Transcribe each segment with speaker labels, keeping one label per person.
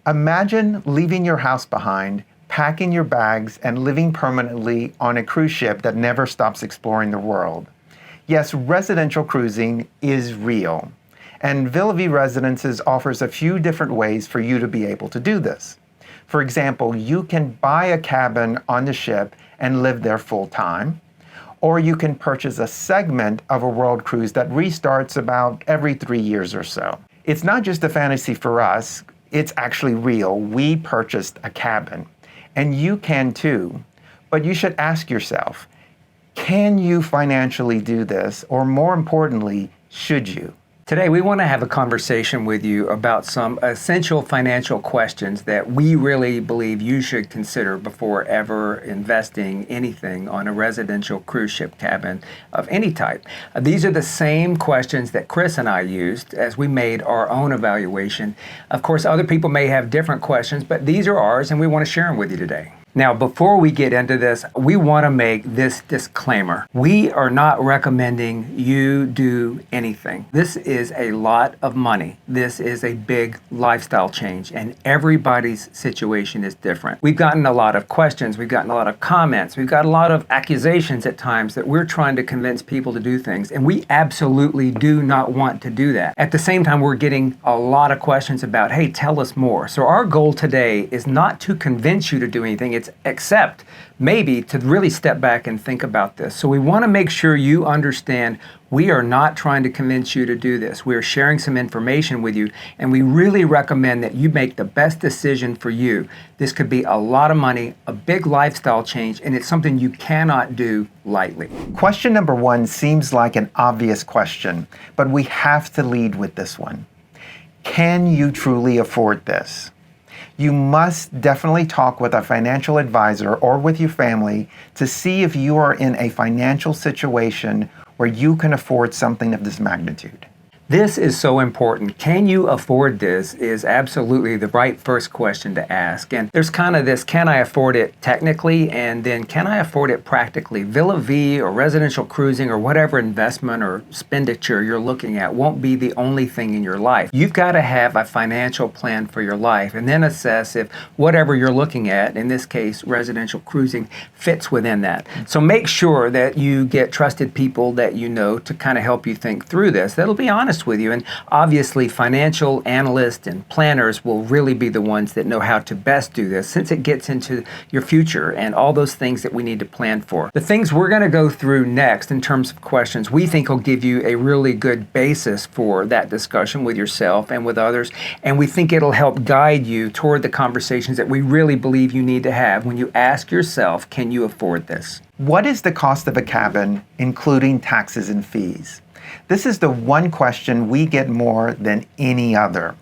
Speaker 1: Imagine leaving your house behind, packing your bags, and living permanently on a cruise ship that never stops exploring the world. Yes, residential cruising is real, and Villa Vie Residences offers a few different ways for you to be able to do this. For example, you can buy a cabin on the ship and live there full time, or you can purchase a segment of a world cruise that restarts about every 3 years or so. It's not just a fantasy for us, it's actually real. We purchased a cabin, and you can too. But you should ask yourself, can you financially do this? Or more importantly, should you?
Speaker 2: Today, we want to have a conversation with you about some essential financial questions that we really believe you should consider before ever investing anything on a residential cruise ship cabin of any type. These are the same questions that Chris and I used as we made our own evaluation. Of course, other people may have different questions, but these are ours and we want to share them with you today. Now, before we get into this, we want to make this disclaimer. We are not recommending you do anything. This is a lot of money. This is a big lifestyle change, and everybody's situation is different. We've gotten a lot of questions. We've gotten a lot of comments. We've got a lot of accusations at times that we're trying to convince people to do things, and we absolutely do not want to do that. At the same time, we're getting a lot of questions about, hey, tell us more. So our goal today is not to convince you to do anything. Except maybe to really step back and think about this. So we want to make sure you understand we are not trying to convince you to do this. We're sharing some information with you, and we really recommend that you make the best decision for you. This could be a lot of money, a big lifestyle change, and it's something you cannot do lightly.
Speaker 1: Question number 1 seems like an obvious question, but we have to lead with this one. Can you truly afford this? You must definitely talk with a financial advisor or with your family to see if you are in a financial situation where you can afford something of this magnitude.
Speaker 2: This is so important. Can you afford this is absolutely the right first question to ask. And there's kind of this, can I afford it technically? And then can I afford it practically? Villa Vie or residential cruising or whatever investment or expenditure you're looking at won't be the only thing in your life. You've got to have a financial plan for your life and then assess if whatever you're looking at, in this case, residential cruising, fits within that. So make sure that you get trusted people that you know to kind of help you think through this. That'll be honest with you. And obviously, financial analysts and planners will really be the ones that know how to best do this since it gets into your future and all those things that we need to plan for. The things we're going to go through next in terms of questions we think will give you a really good basis for that discussion with yourself and with others. And we think it'll help guide you toward the conversations that we really believe you need to have when you ask yourself, can you afford this?
Speaker 1: What is the cost of a cabin, including taxes and fees? This is the one question we get more than any other.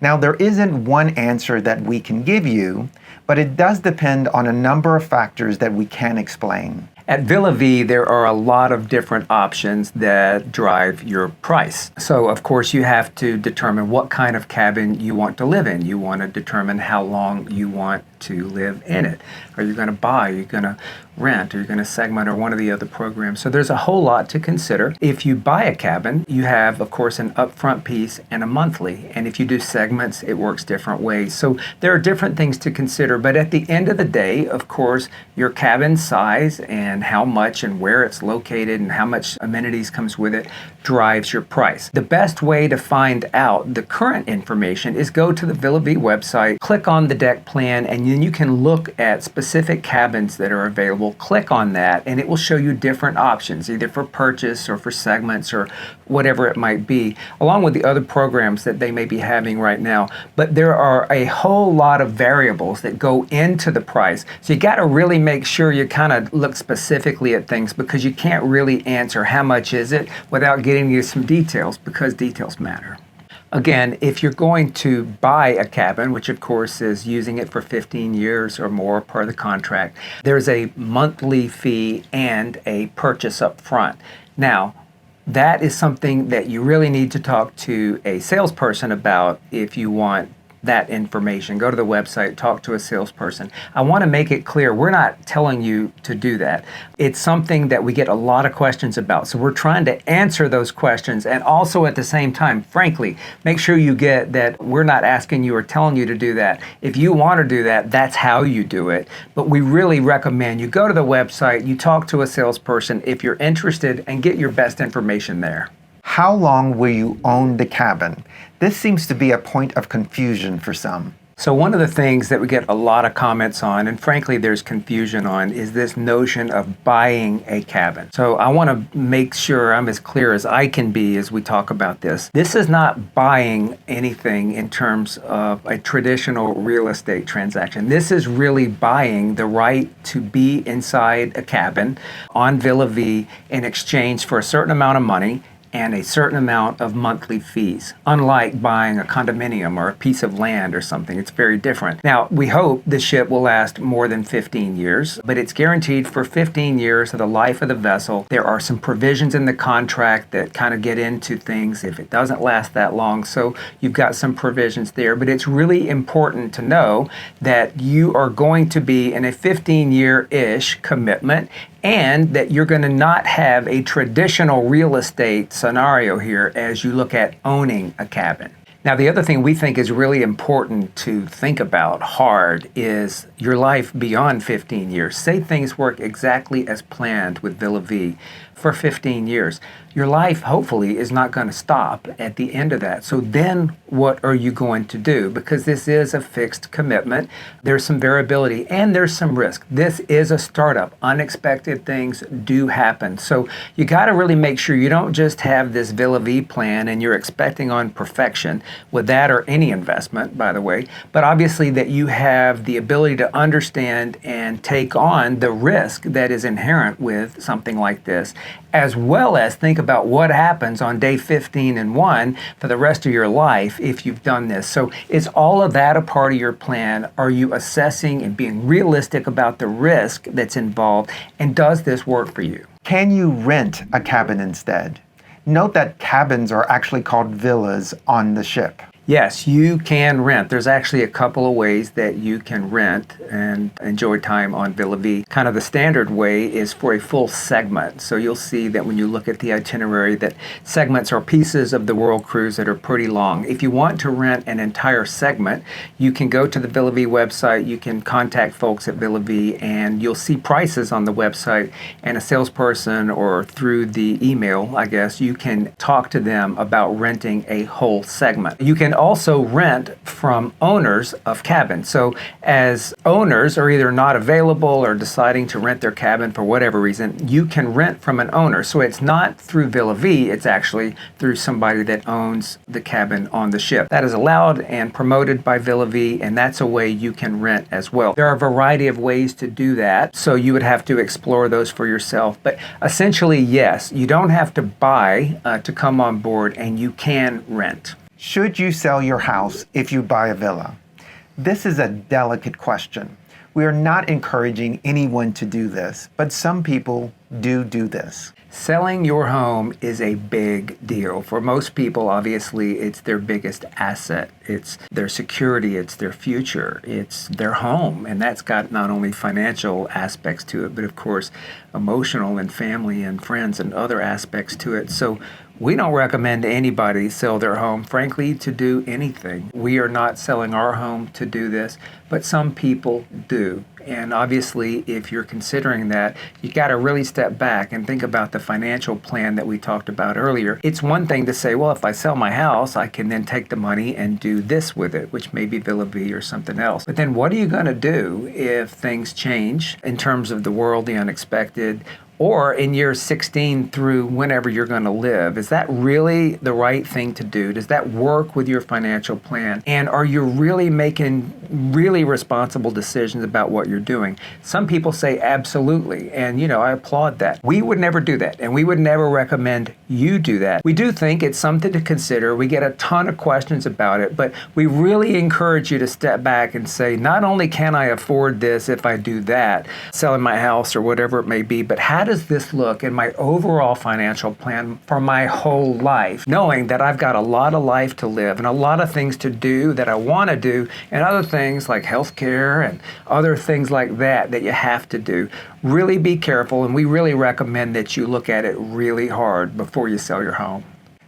Speaker 1: Now, there isn't one answer that we can give you, but it does depend on a number of factors that we can explain.
Speaker 2: At Villa Vie, there are a lot of different options that drive your price. So, of course, you have to determine what kind of cabin you want to live in. You want to determine how long you want to live in it. Are you going to buy? Are you going to rent? Are you going to segment or one of the other programs? So there's a whole lot to consider. If you buy a cabin, you have, of course, an upfront piece and a monthly. And if you do segments, it works different ways. So there are different things to consider. But at the end of the day, of course, your cabin size and how much and where it's located and how much amenities comes with it drives your price. The best way to find out the current information is go to the Villa Vie website, click on the deck plan, and then you can look at specific cabins that are available. Click on that and it will show you different options, either for purchase or for segments or whatever it might be, along with the other programs that they may be having right now. But there are a whole lot of variables that go into the price. So you got to really make sure you kind of look specifically at things, because you can't really answer how much is it without getting you some details, because details matter. Again, if you're going to buy a cabin, which of course is using it for 15 years or more per the contract, there's a monthly fee and a purchase up front. Now, that is something that you really need to talk to a salesperson about if you want that information. Go to the website, talk to a salesperson. I want to make it clear, we're not telling you to do that. It's something that we get a lot of questions about. So we're trying to answer those questions, and also at the same time, frankly, make sure you get that we're not asking you or telling you to do that. If you want to do that, that's how you do it. But we really recommend you go to the website, you talk to a salesperson if you're interested, and get your best information there.
Speaker 1: How long will you own the cabin? This seems to be a point of confusion for some.
Speaker 2: So one of the things that we get a lot of comments on, and frankly there's confusion on, is this notion of buying a cabin. So I want to make sure I'm as clear as I can be as we talk about this. This is not buying anything in terms of a traditional real estate transaction. This is really buying the right to be inside a cabin on Villa Vie in exchange for a certain amount of money and a certain amount of monthly fees. Unlike buying a condominium or a piece of land or something, it's very different. Now, we hope the ship will last more than 15 years, but it's guaranteed for 15 years of the life of the vessel. There are some provisions in the contract that kind of get into things if it doesn't last that long, so you've got some provisions there, but it's really important to know that you are going to be in a 15-year-ish commitment, and that you're going to not have a traditional real estate scenario here as you look at owning a cabin. Now, the other thing we think is really important to think about hard is your life beyond 15 years. Say things work exactly as planned with Villa Vie for 15 years. Your life, hopefully, is not going to stop at the end of that. So then what are you going to do? Because this is a fixed commitment. There's some variability and there's some risk. This is a startup. Unexpected things do happen. So you got to really make sure you don't just have this Villa Vie plan and you're expecting on perfection with that or any investment, by the way, but obviously that you have the ability to understand and take on the risk that is inherent with something like this, as well as think about what happens on day 15 and 1 for the rest of your life if you've done this. So is all of that a part of your plan? Are you assessing and being realistic about the risk that's involved? And does this work for you?
Speaker 1: Can you rent a cabin instead? Note that cabins are actually called villas on the ship.
Speaker 2: Yes, you can rent. There's actually a couple of ways that you can rent and enjoy time on Villa Vie. Kind of the standard way is for a full segment. So you'll see that when you look at the itinerary that segments are pieces of the World Cruise that are pretty long. If you want to rent an entire segment, you can go to the Villa Vie website, you can contact folks at Villa Vie, and you'll see prices on the website, and a salesperson or through the email, I guess, you can talk to them about renting a whole segment. You can also rent from owners of cabins. So as owners are either not available or deciding to rent their cabin for whatever reason, you can rent from an owner. So it's not through Villa Vie, it's actually through somebody that owns the cabin on the ship. That is allowed and promoted by Villa Vie, and that's a way you can rent as well. There are a variety of ways to do that, so you would have to explore those for yourself. But essentially, yes, you don't have to buy to come on board, and you can rent.
Speaker 1: Should you sell your house if you buy a villa? This is a delicate question. We are not encouraging anyone to do this, but some people do this.
Speaker 2: Selling your home is a big deal. For most people, obviously, it's their biggest asset. It's their security, it's their future, it's their home. And that's got not only financial aspects to it, but of course, emotional and family and friends and other aspects to it. So we don't recommend anybody sell their home, frankly, to do anything. We are not selling our home to do this, but some people do. And obviously, if you're considering that, you got to really step back and think about the financial plan that we talked about earlier. It's one thing to say, well, if I sell my house, I can then take the money and do this with it, which may be Villa Vie or something else. But then what are you going to do if things change in terms of the world, the unexpected, or in years 16 through whenever you're going to live? Is that really the right thing to do? Does that work with your financial plan? And are you really making really responsible decisions about what you're doing? Some people say absolutely, and I applaud that. We would never do that, and we would never recommend you do that. We do think it's something to consider. We get a ton of questions about it, but we really encourage you to step back and say, not only can I afford this if I do that, selling my house or whatever it may be, but how does this look in my overall financial plan for my whole life, knowing that I've got a lot of life to live and a lot of things to do that I want to do, and other things like healthcare and other things like that that you have to do. Really be careful, and we really recommend that you look at it really hard before you sell your home.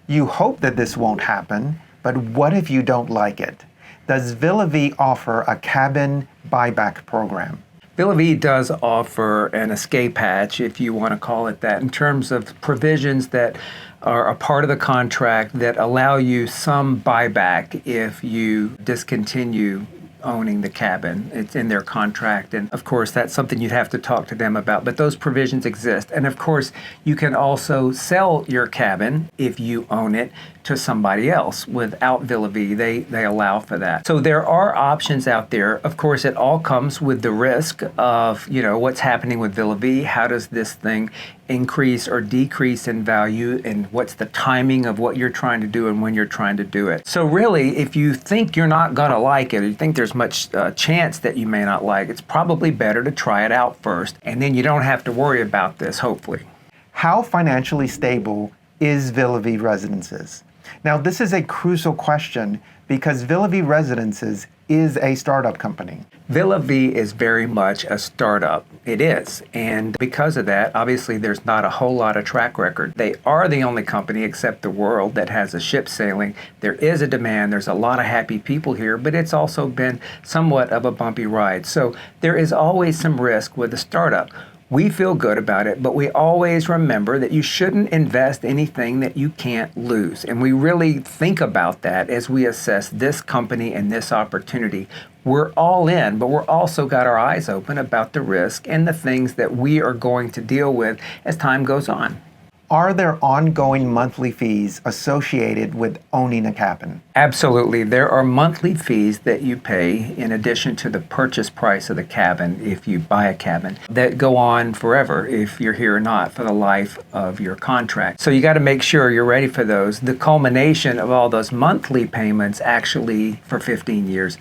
Speaker 1: You hope that this won't happen, but what if you don't like it? Does Villa Vie offer a cabin buyback program?
Speaker 2: Villa Vie does offer an escape hatch, if you want to call it that, in terms of provisions that are a part of the contract that allow you some buyback if you discontinue owning the cabin. It's in their contract, and of course that's something you'd have to talk to them about, but those provisions exist. And of course you can also sell your cabin if you own it to somebody else without Villa Vie. They allow for that. So there are options out there. Of course it all comes with the risk of, what's happening with Villa Vie. How does this thing increase or decrease in value, and what's the timing of what you're trying to do and when you're trying to do it. So really, if you think you're not going to like it, or you think there's much chance that you may not like, it's probably better to try it out first, and then you don't have to worry about this, hopefully.
Speaker 1: How financially stable is Villa Vie Residences? Now, this is a crucial question because Villa Vie Residences is a startup company.
Speaker 2: Villa Vie is very much a startup. It is. And because of that, obviously there's not a whole lot of track record. They are the only company except the world that has a ship sailing. There is a demand. There's a lot of happy people here, but it's also been somewhat of a bumpy ride. So there is always some risk with a startup. We feel good about it, but we always remember that you shouldn't invest anything that you can't lose. And we really think about that as we assess this company and this opportunity. We're all in, but we're also got our eyes open about the risk and the things that we are going to deal with as time goes on.
Speaker 1: Are there ongoing monthly fees associated with owning a cabin?
Speaker 2: Absolutely. There are monthly fees that you pay in addition to the purchase price of the cabin if you buy a cabin that go on forever if you're here or not for the life of your contract. So you got to make sure you're ready for those. The culmination of all those monthly payments actually for 15 years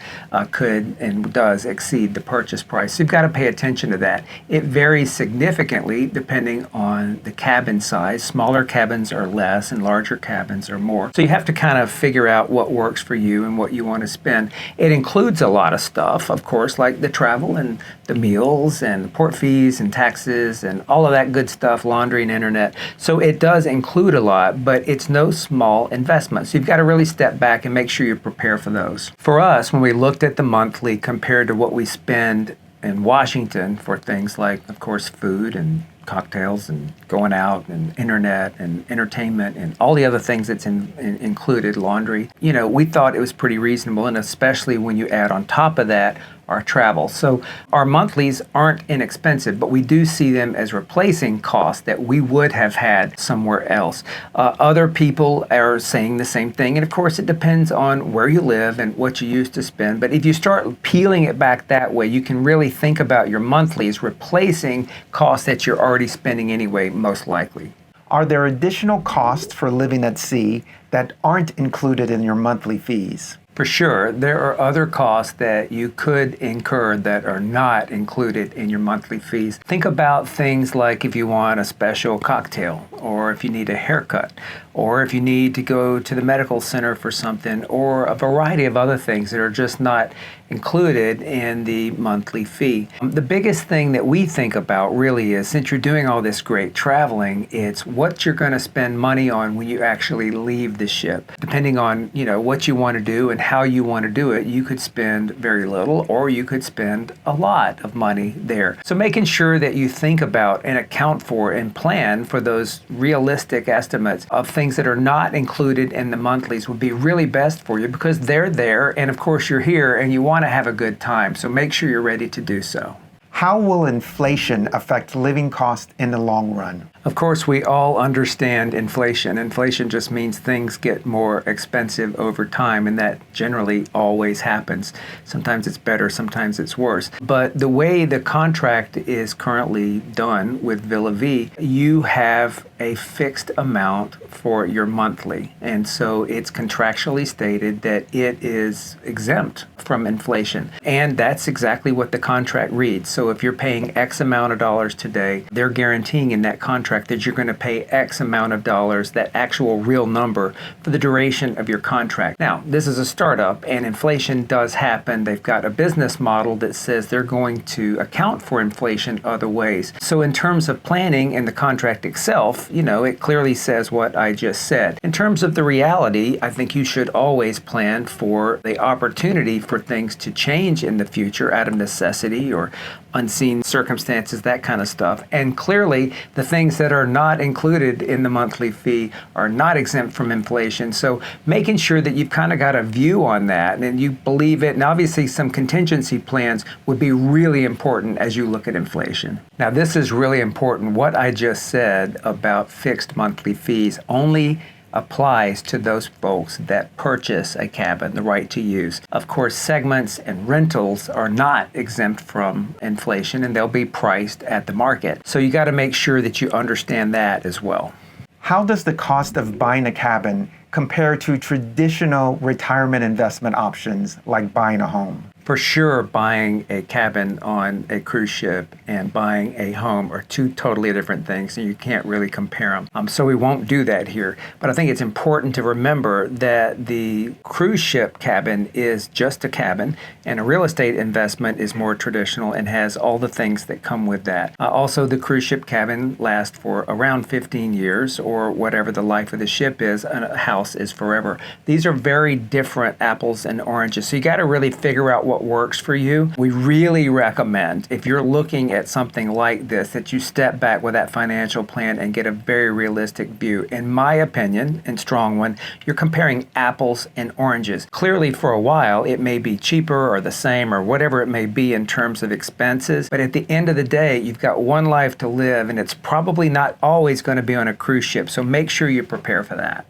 Speaker 2: could and does exceed the purchase price. So you've got to pay attention to that. It varies significantly depending on the cabin size. Smaller cabins are less and larger cabins are more. So you have to kind of figure out what works for you and what you want to spend. It includes a lot of stuff, of course, like the travel and the meals and port fees and taxes and all of that good stuff, laundry and internet. So it does include a lot, but it's no small investment. So you've got to really step back and make sure you prepare for those. For us, when we looked at the monthly compared to what we spend in Washington for things like, of course, food and cocktails and going out and internet and entertainment and all the other things that's included, laundry, we thought it was pretty reasonable, and especially when you add on top of that our travel. So our monthlies aren't inexpensive, but we do see them as replacing costs that we would have had somewhere else. Other people are saying the same thing, and of course it depends on where you live and what you used to spend. But if you start peeling it back that way, you can really think about your monthlies replacing costs that you're already spending anyway, most likely.
Speaker 1: Are there additional costs for living at sea that aren't included in your monthly fees?
Speaker 2: For sure, there are other costs that you could incur that are not included in your monthly fees. Think about things like if you want a special cocktail, or if you need a haircut, or if you need to go to the medical center for something, or a variety of other things that are just not included in the monthly fee. The biggest thing that we think about really is, since you're doing all this great traveling, it's what you're going to spend money on when you actually leave the ship. Depending on, what you want to do and how you want to do it, you could spend very little or you could spend a lot of money there. So making sure that you think about and account for and plan for those realistic estimates of things that are not included in the monthlies would be really best for you, because they're there, and of course you're here and you want to have a good time. So make sure you're ready to do so.
Speaker 1: How will inflation affect living costs in the long run?
Speaker 2: Of course, we all understand inflation. Inflation just means things get more expensive over time, and that generally always happens. Sometimes it's better, sometimes it's worse. But the way the contract is currently done with Villa Vie, you have a fixed amount for your monthly. And so it's contractually stated that it is exempt from inflation. And that's exactly what the contract reads. So if you're paying X amount of dollars today, they're guaranteeing in that contract that you're going to pay X amount of dollars, that actual real number, for the duration of your contract. Now, this is a startup and inflation does happen. They've got a business model that says they're going to account for inflation other ways. So in terms of planning and the contract itself, it clearly says what I just said. In terms of the reality, I think you should always plan for the opportunity for things to change in the future out of necessity or unseen circumstances, that kind of stuff. And clearly, the things that are not included in the monthly fee are not exempt from inflation. So making sure that you've kind of got a view on that and you believe it. And obviously, some contingency plans would be really important as you look at inflation. Now, this is really important. What I just said about fixed monthly fees only applies to those folks that purchase a cabin, the right to use. Of course, segments and rentals are not exempt from inflation and they'll be priced at the market. So you got to make sure that you understand that as well.
Speaker 1: How does the cost of buying a cabin compare to traditional retirement investment options like buying a home?
Speaker 2: For sure, buying a cabin on a cruise ship and buying a home are two totally different things, and you can't really compare them. So we won't do that here. But I think it's important to remember that the cruise ship cabin is just a cabin, and a real estate investment is more traditional and has all the things that come with that. Also, the cruise ship cabin lasts for around 15 years, or whatever the life of the ship is. A house is forever. These are very different apples and oranges. So you got to really figure out what works for you. We really recommend, if you're looking at something like this, that you step back with that financial plan and get a very realistic view. In my opinion, and strong one, you're comparing apples and oranges. Clearly, for a while, it may be cheaper or the same or whatever it may be in terms of expenses, but at the end of the day, you've got one life to live, and it's probably not always going to be on a cruise ship, so make sure you prepare for that.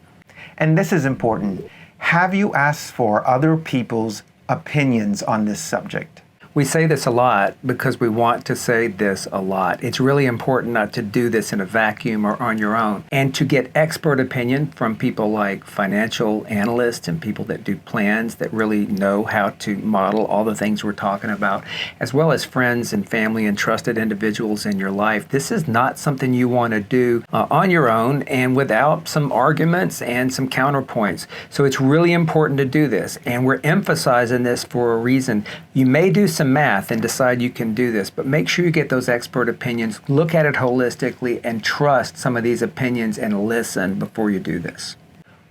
Speaker 1: And this is important. Have you asked for other people's opinions on this subject?
Speaker 2: We say this a lot because we want to say this a lot. It's really important not to do this in a vacuum or on your own, and to get expert opinion from people like financial analysts and people that do plans that really know how to model all the things we're talking about, as well as friends and family and trusted individuals in your life. This is not something you want to do on your own and without some arguments and some counterpoints. So it's really important to do this, and we're emphasizing this for a reason. You may do some math and decide you can do this, but make sure you get those expert opinions, look at it holistically, and trust some of these opinions and listen before you do this.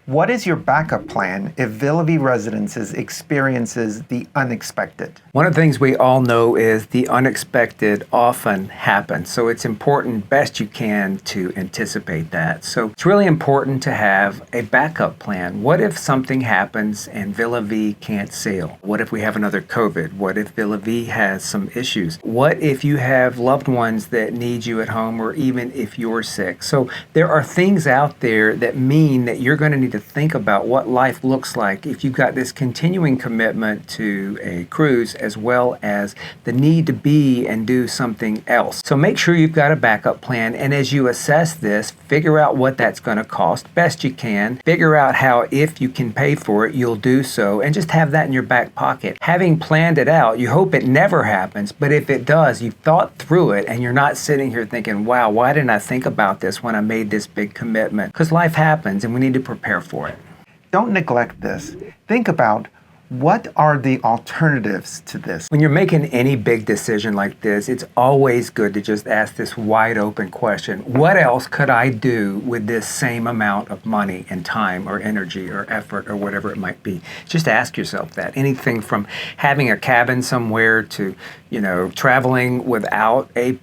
Speaker 1: What is your backup plan if Villa Vie Residences experiences the unexpected?
Speaker 2: One of the things we all know is the unexpected often happens. So it's important, best you can, to anticipate that. So it's really important to have a backup plan. What if something happens and Villa Vie can't sail? What if we have another COVID? What if Villa Vie has some issues? What if you have loved ones that need you at home, or even if you're sick? So there are things out there that mean that you're going to need to think about what life looks like if you've got this continuing commitment to a cruise, as well as the need to be and do something else. So make sure you've got a backup plan, and as you assess this, figure out what that's going to cost best you can. Figure out how, if you can pay for it, you'll do so, and just have that in your back pocket. Having planned it out, you hope it never happens, but if it does, you've thought through it, and you're not sitting here thinking, wow, why didn't I think about this when I made this big commitment? Because life happens, and we need to prepare for it.
Speaker 1: Don't neglect this. Think about, what are the alternatives to this?
Speaker 2: When you're making any big decision like this, it's always good to just ask this wide open question. What else could I do with this same amount of money and time or energy or effort or whatever it might be? Just ask yourself that. Anything from having a cabin somewhere to, traveling without a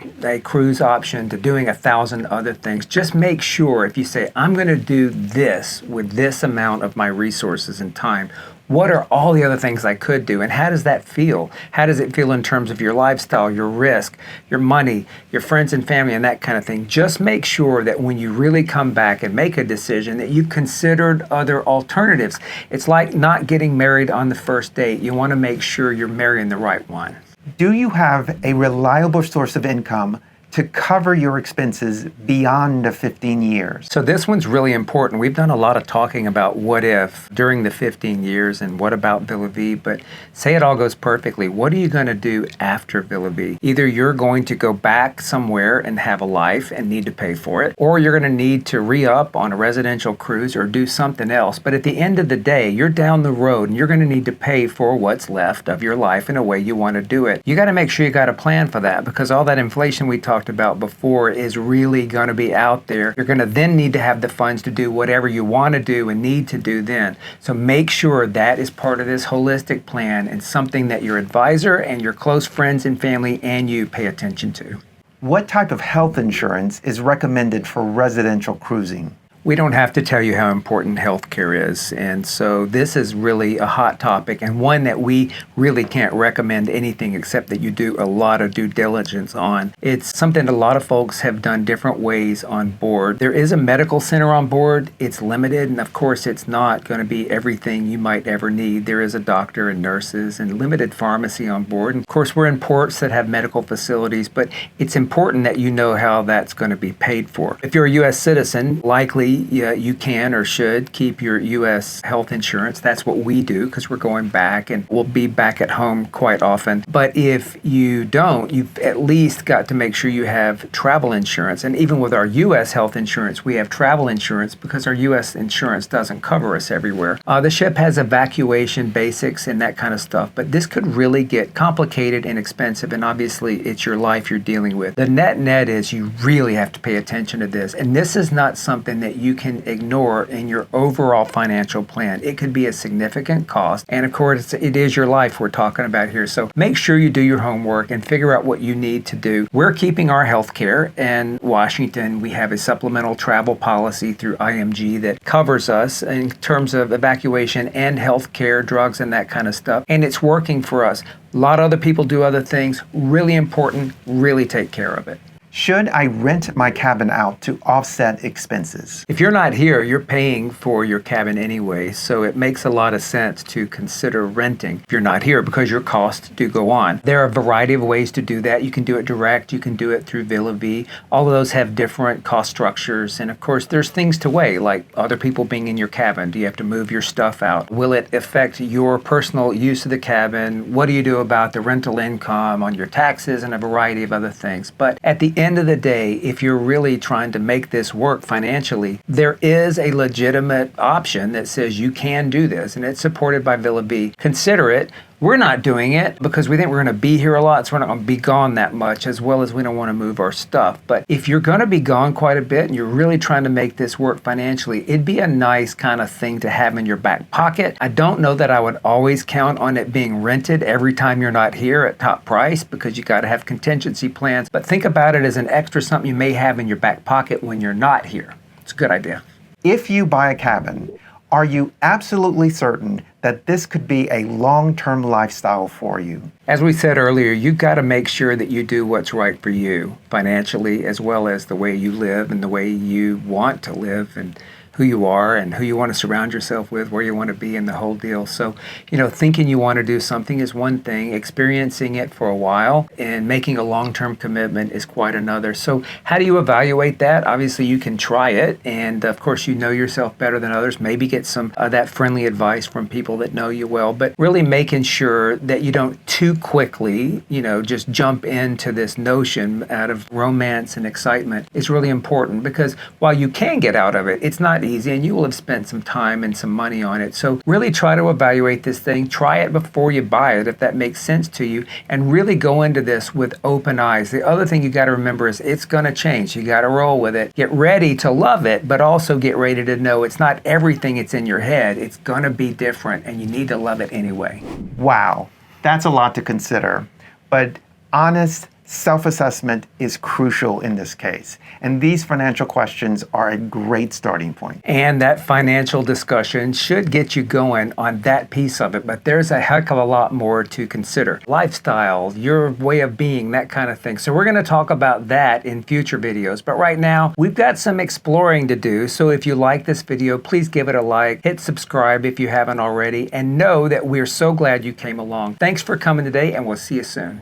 Speaker 2: cruise option to doing 1,000 other things. Just make sure, if you say, I'm going to do this with this amount of my resources and time, what are all the other things I could do? And how does that feel? How does it feel in terms of your lifestyle, your risk, your money, your friends and family, and that kind of thing? Just make sure that when you really come back and make a decision that you've considered other alternatives. It's like not getting married on the first date. You want to make sure you're marrying the right one.
Speaker 1: Do you have a reliable source of income to cover your expenses beyond the 15 years?
Speaker 2: So this one's really important. We've done a lot of talking about what if during the 15 years and what about Villa Vie, but say it all goes perfectly. What are you going to do after Villa Vie? Either you're going to go back somewhere and have a life and need to pay for it, or you're going to need to re-up on a residential cruise or do something else. But at the end of the day, you're down the road and you're going to need to pay for what's left of your life in a way you want to do it. You got to make sure you got a plan for that, because all that inflation we talked about before is really going to be out there. You're going to then need to have the funds to do whatever you want to do and need to do then. So make sure that is part of this holistic plan and something that your advisor and your close friends and family and you pay attention to.
Speaker 1: What type of health insurance is recommended for residential cruising?
Speaker 2: We don't have to tell you how important healthcare is, and so this is really a hot topic and one that we really can't recommend anything except that you do a lot of due diligence on. It's something a lot of folks have done different ways on board. There is a medical center on board. It's limited, and of course it's not going to be everything you might ever need. There is a doctor and nurses and limited pharmacy on board. And of course we're in ports that have medical facilities, but it's important that you know how that's going to be paid for. If you're a U.S. citizen, likely you can or should keep your U.S. health insurance. That's what we do because we're going back and we'll be back at home quite often. But if you don't, you've at least got to make sure you have travel insurance. And even with our U.S. health insurance, we have travel insurance because our U.S. insurance doesn't cover us everywhere. The ship has evacuation basics and that kind of stuff, but this could really get complicated and expensive, and obviously it's your life you're dealing with. The net is you really have to pay attention to this, and this is not something that you can ignore in your overall financial plan. It could be a significant cost, and of course it is your life we're talking about here. So make sure you do your homework and figure out what you need to do. We're keeping our health care in Washington. We have a supplemental travel policy through IMG that covers us in terms of evacuation and health care, drugs and that kind of stuff, and it's working for us. A lot of other people do other things. Really important. Really take care of it.
Speaker 1: Should I rent my cabin out to offset expenses?
Speaker 2: If you're not here, you're paying for your cabin anyway, so it makes a lot of sense to consider renting if you're not here because your costs do go on. There are a variety of ways to do that. You can do it direct, you can do it through Villa Vie. All of those have different cost structures, and of course there's things to weigh, like other people being in your cabin. Do you have to move your stuff out? Will it affect your personal use of the cabin? What do you do about the rental income on your taxes and a variety of other things? But at the end of the day, if you're really trying to make this work financially, there is a legitimate option that says you can do this, and it's supported by Villa Vie. Consider it. We're not doing it because we think we're going to be here a lot, so we're not going to be gone that much, as well as we don't want to move our stuff. But if you're going to be gone quite a bit and you're really trying to make this work financially, it'd be a nice kind of thing to have in your back pocket. I don't know that I would always count on it being rented every time you're not here at top price, because you got to have contingency plans. But think about it as an extra something you may have in your back pocket when you're not here. It's a good idea.
Speaker 1: If you buy a cabin, are you absolutely certain that this could be a long-term lifestyle for you?
Speaker 2: As we said earlier, you've got to make sure that you do what's right for you financially, as well as the way you live and the way you want to live and who you are and who you want to surround yourself with, where you want to be, and the whole deal. So, thinking you want to do something is one thing. Experiencing it for a while and making a long-term commitment is quite another. So how do you evaluate that? Obviously, you can try it. And of course, you know yourself better than others. Maybe get some that friendly advice from people that know you well. But really making sure that you don't too quickly, just jump into this notion out of romance and excitement is really important, because while you can get out of it, it's not easy, and you will have spent some time and some money on it. So really try to evaluate this thing. Try it before you buy it, if that makes sense to you, and really go into this with open eyes. The other thing you got to remember is it's going to change. You got to roll with it. Get ready to love it, but also get ready to know it's not everything it's in your head. It's going to be different, and you need to love it anyway.
Speaker 1: Wow, that's a lot to consider. But honest Self-assessment is crucial in this case, and these financial questions are a great starting point.
Speaker 2: And that financial discussion should get you going on that piece of it, but there's a heck of a lot more to consider. Lifestyle, your way of being, that kind of thing. So we're going to talk about that in future videos, but right now we've got some exploring to do. So if you like this video, please give it a like, hit subscribe if you haven't already, and know that we're so glad you came along. Thanks for coming today, and we'll see you soon.